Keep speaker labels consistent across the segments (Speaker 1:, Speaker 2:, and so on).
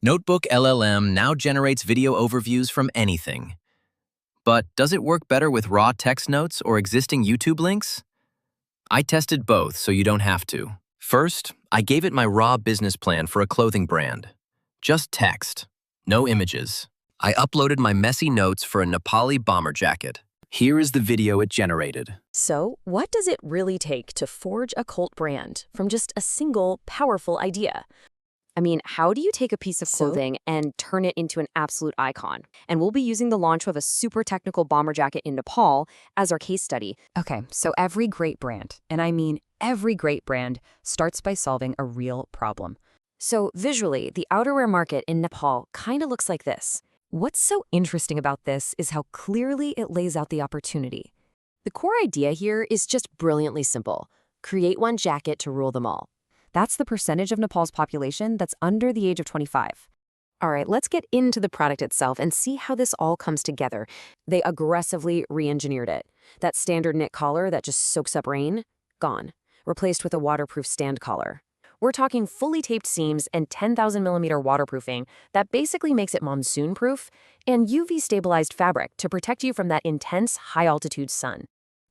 Speaker 1: NotebookLLM now generates video overviews from anything. But does it work better with raw text notes or existing YouTube links? I tested both so you don't have to. First, I gave it my raw business plan for a clothing brand. Just text, no images. I uploaded my messy notes for a Nepali Bomber Jacket. Here is the video it generated.
Speaker 2: So, what does it really take to forge a cult brand from just a single, powerful idea? I mean, how do you take a piece of clothing and turn it into an absolute icon? And we'll be using the launch of a super technical bomber jacket in Nepal as our case study.
Speaker 3: Okay, so every great brand, and I mean every great brand, starts by solving a real problem.
Speaker 2: So visually, the outerwear market in Nepal kind of looks like this.
Speaker 3: What's so interesting about this is how clearly it lays out the opportunity.
Speaker 2: The core idea here is just brilliantly simple. Create one jacket to rule them all.
Speaker 3: That's the percentage of Nepal's population that's under the age of 25.
Speaker 2: All right, let's get into the product itself and see how this all comes together. They aggressively re-engineered it. That standard knit collar that just soaks up rain, gone. Replaced with a waterproof stand collar. We're talking fully taped seams and 10,000 millimeter waterproofing that basically makes it monsoon-proof, and UV-stabilized fabric to protect you from that intense high-altitude sun.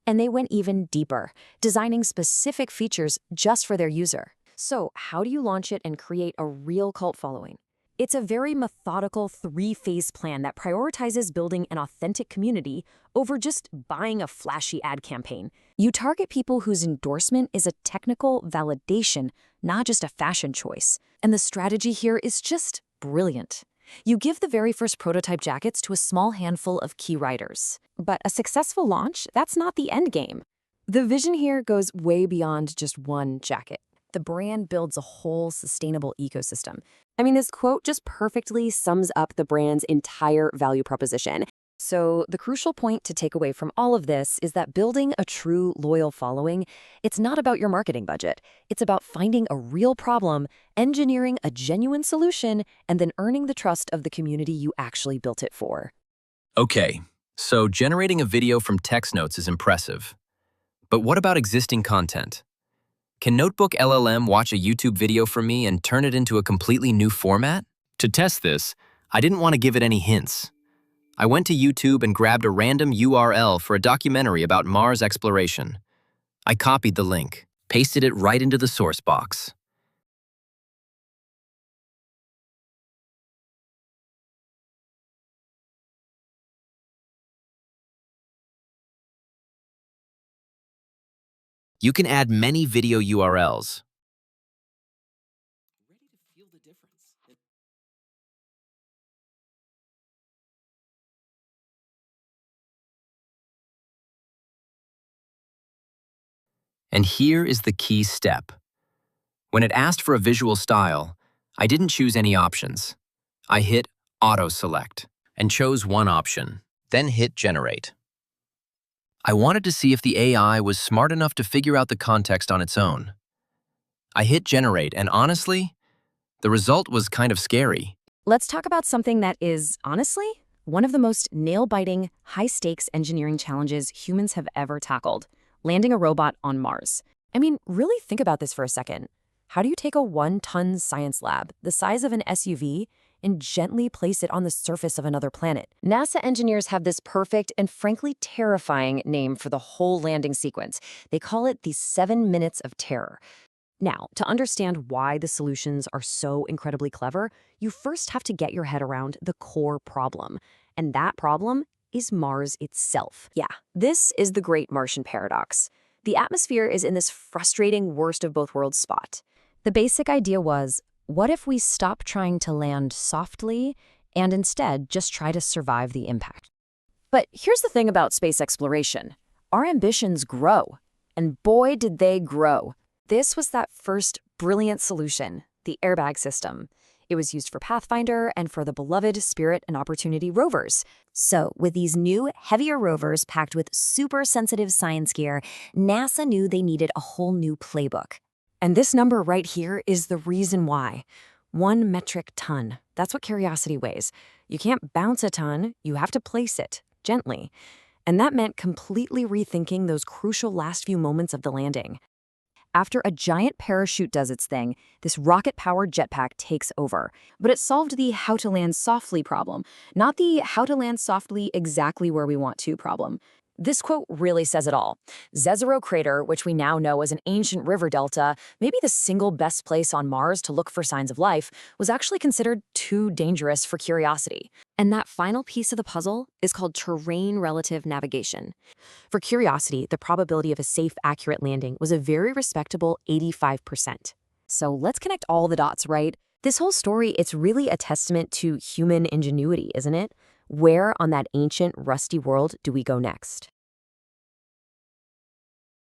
Speaker 2: And they went even deeper, designing specific features just for their user. So how do you launch it and create a real cult following? It's a very methodical three-phase plan that prioritizes building an authentic community over just buying a flashy ad campaign. You target people whose endorsement is a technical validation, not just a fashion choice. And the strategy here is just brilliant. You give the very first prototype jackets to a small handful of key writers. But a successful launch, that's not the end game. The vision here goes way beyond just one jacket. The brand builds a whole sustainable ecosystem. I mean, this quote just perfectly sums up the brand's entire value proposition. So the crucial point to take away from all of this is that building a true loyal following, it's not about your marketing budget. It's about finding a real problem, engineering a genuine solution, and then earning the trust of the community you actually built it for.
Speaker 1: Okay, so generating a video from text notes is impressive. But what about existing content? Can NotebookLLM watch a YouTube video from me and turn it into a completely new format? To test this, I didn't want to give it any hints. I went to YouTube and grabbed a random URL for a documentary about Mars exploration. I copied the link, pasted it right into the source box. You can add many video URLs. Ready to feel the difference. And here is the key step. When it asked for a visual style, I didn't choose any options. I hit Auto Select and chose one option, then hit Generate. I wanted to see if the AI was smart enough to figure out the context on its own. I hit Generate, and honestly, the result was kind of scary.
Speaker 2: Let's talk about something that is, honestly, one of the most nail-biting, high-stakes engineering challenges humans have ever tackled: landing a robot on Mars. I mean, really think about this for a second. How do you take a 1-ton science lab, the size of an SUV, and gently place it on the surface of another planet? NASA engineers have this perfect and frankly terrifying name for the whole landing sequence. They call it the 7 minutes of terror. Now, to understand why the solutions are so incredibly clever, you first have to get your head around the core problem. And that problem is Mars itself. Yeah, this is the Great Martian Paradox. The atmosphere is in this frustrating worst of both worlds spot. The basic idea was, what if we stop trying to land softly and instead just try to survive the impact? But here's the thing about space exploration. Our ambitions grow. And boy, did they grow. This was that first brilliant solution, the airbag system. It was used for Pathfinder and for the beloved Spirit and Opportunity rovers. So, with these new, heavier rovers packed with super sensitive science gear, NASA knew they needed a whole new playbook. And this number right here is the reason why. 1 metric ton. That's what Curiosity weighs. You can't bounce a ton, you have to place it, gently. And that meant completely rethinking those crucial last few moments of the landing. After a giant parachute does its thing, this rocket-powered jetpack takes over. But it solved the how to land softly problem, not the how to land softly exactly where we want to problem. This quote really says it all. Zezero Crater, which we now know as an ancient river delta, maybe the single best place on Mars to look for signs of life, was actually considered too dangerous for Curiosity. And that final piece of the puzzle is called terrain relative navigation. For Curiosity, the probability of a safe, accurate landing was a very respectable 85%. So let's connect all the dots, right? This whole story, it's really a testament to human ingenuity, isn't it? Where on that ancient, rusty world do we go next?